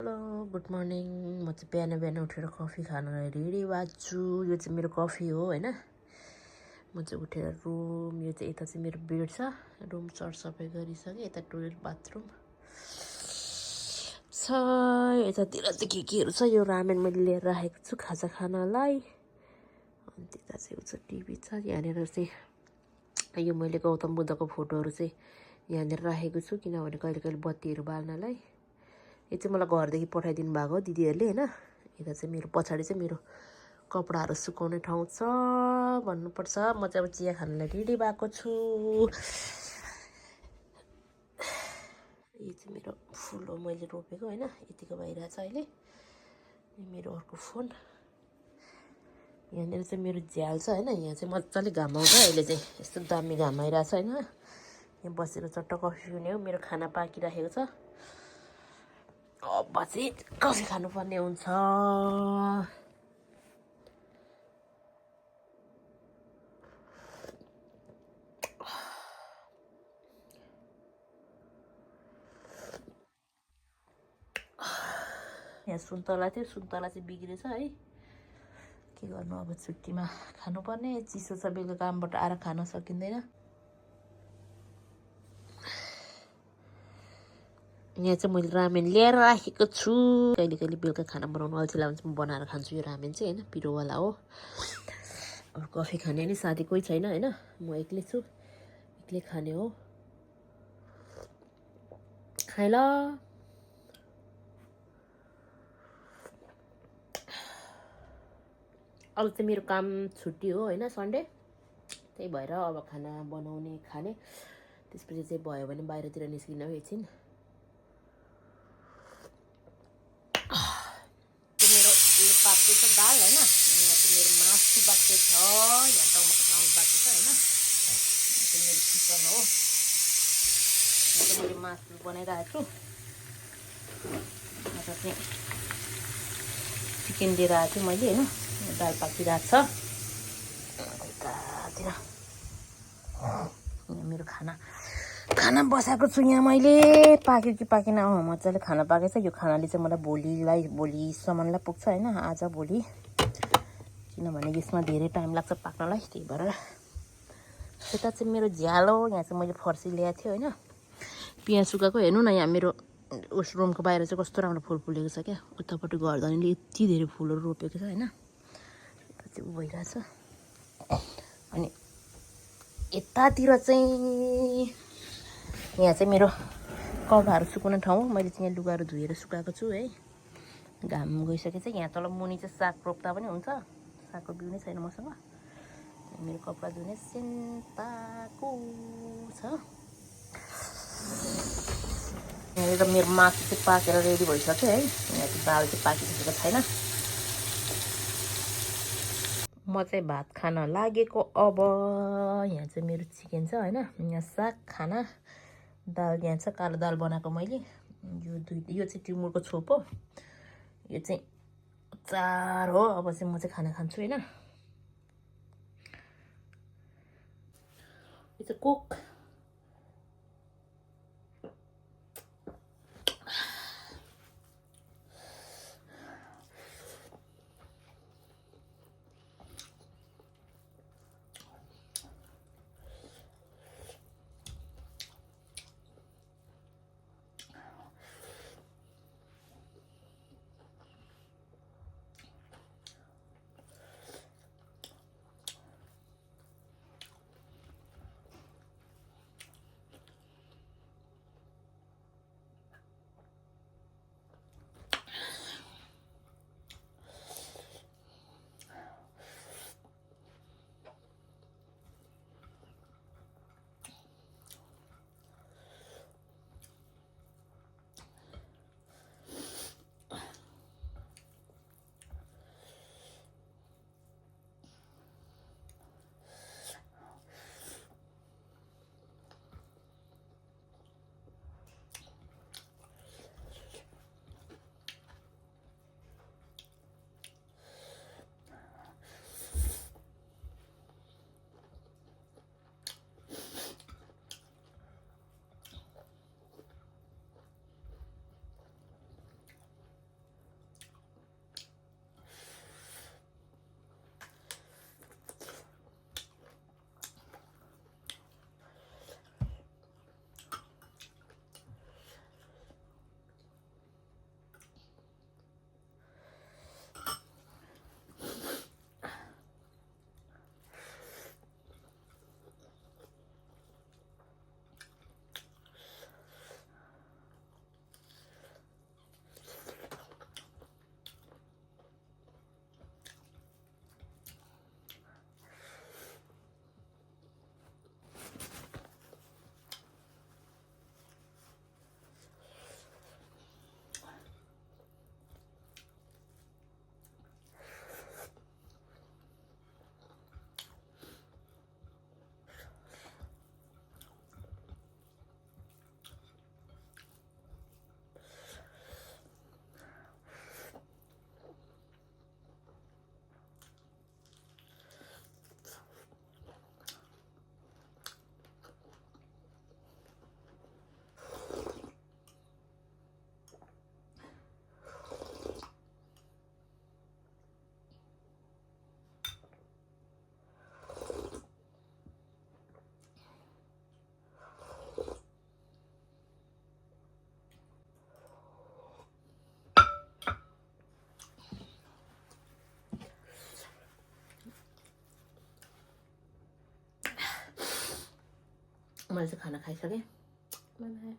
Hello good morning. म चाहिँ बिहान बिहान उठेर कफी खानलाई रेडी भएको छु। यो चाहिँ मेरो कफी हो होइन। म चाहिँ उठेर यो चाहिँ यता चाहिँ मेरो बेड छ, रुम सरसफाइ गरिसकेँ। यता टोइलेट बाथरुम छ, यतातिर चाहिँ केहरू छ। यो रामेन मैले लिएर राखेको छु खाजा खानलाई। अनि त्यता चाहिँ उता टिभी छ। यहाँनिर चाहिँ यो मैले गौतम बुद्धको फोटोहरू चाहिँ यहाँनिर राखेको छु, किनभने कहिले कहिले बत्तीहरू बाल्नलाई। यो चाहिँ मलाई घरदेखि पठाइदिनु भएको दिदीहरूले होइन। यता चाहिँ मेरो पछाडि चाहिँ मेरो कपडाहरू सुकाउने ठाउँ छ भन्नुपर्छ। म चाहिँ अब चिया खानलाई रेडी भएको छु। यो चाहिँ मेरो फुल हो, मैले रोपेको होइन। यतिको भइरहेछ अहिले। मेरो अर्को फोन यहाँनिर चाहिँ मेरो झ्याल छ होइन। यहाँ चाहिँ मजाले घाम आउँछ अहिले चाहिँ, यस्तो दामी घाम आइरहेछ होइन। यहाँ बसेर चट्ट कफी पिउने हो। मेरो खाना पाकिराखेको छ, अब चाहिँ कफी खानुपर्ने हुन्छ। यहाँ सुन्तला थियो, सुन्तला चाहिँ बिग्रेछ है। के गर्नु, अब छुट्टीमा खानुपर्ने। चिसो छ, बेलुका कामबाट आएर खान सकिँदैन। यहाँ चाहिँ मैले रामेन ल्याएर राखेको छु। कहिले कहिले बेलुका खाना बनाउनु अल्छी लाग्छ, म बनाएर खान्छु। यो रामेन चाहिँ होइन, पिरोवाला हो। अब कफी खाने नि साथी कोही छैन होइन, म एक्लै छु, एक्लै खाने हो। खाइ ल। अब चाहिँ मेरो काम छुट्टी हो होइन, सन्डे। त्यही भएर अब खाना बनाउने खाने, त्यसपछि चाहिँ भयो भने बाहिरतिर निस्किन हो एकछिन। मेरो यो पाक्दै छ दाल होइन। यहाँ चाहिँ मेरो मासु बाक्दै छ, यहाँ टमाटर लाउनु बाँकी छ होइन। यहाँ चाहिँ मेरो चिकन हो, यहाँ चाहिँ मैले मासु बनाइरहेको छु। यहाँ चाहिँ चिकन लिएर आएको छु मैले होइन। दाल पाकिरहेको छ यतातिर। यहाँ मेरो खाना बसाएको छु यहाँ मैले। पाक्यो कि पाकेन, मजाले खाना पाकेछ। यो खानाले चाहिँ मलाई भोलिसम्मलाई पुग्छ होइन, आज भोलि। किनभने यसमा धेरै टाइम लाग्छ पाक्नलाई, त्यही भएर। यता चाहिँ मेरो झ्याल हो, यहाँ चाहिँ मैले फर्सी ल्याएको थिएँ होइन, पियाज सुकाएको। हेर्नु न, यहाँ मेरो उस रुमको बाहिर चाहिँ कस्तो राम्रो फुल फुलेको छ क्या। उतापट्टि घरधनीले यति धेरै फुलहरू रोपेको छ होइन। यता चाहिँ उ भइरहेछ। अनि यतातिर चाहिँ यहाँ चाहिँ मेरो कपडाहरू सुकाउने ठाउँ हो। मैले चाहिँ यहाँ लुगाहरू धोएर सुकाएको छु है, घाम गइसकेछ। यहाँ तल मुनि चाहिँ साग रोप्दा पनि हुन्छ, सागको बिउ नै छैन मसँग। मेरो कपडा धुने सेन्ताको छ। यहाँनिर मेरो मासु चाहिँ पाकेर रेडी भइसक्यो है। यहाँ चाहिँ दाल चाहिँ पाकिसकेको छैन। म चाहिँ भात खान लागेको अब। यहाँ चाहिँ मेरो चिकन छ होइन, यहाँ साग खाना, दाल यहाँ छ, कालो दाल बनाएको मैले। यो चाहिँ टिमुरको छोप हो, यो चाहिँ अचार हो। अब चाहिँ म चाहिँ खाना खान्छु होइन। यो चाहिँ कोक। मैले चाहिँ खाना खाइसकेँ। By by.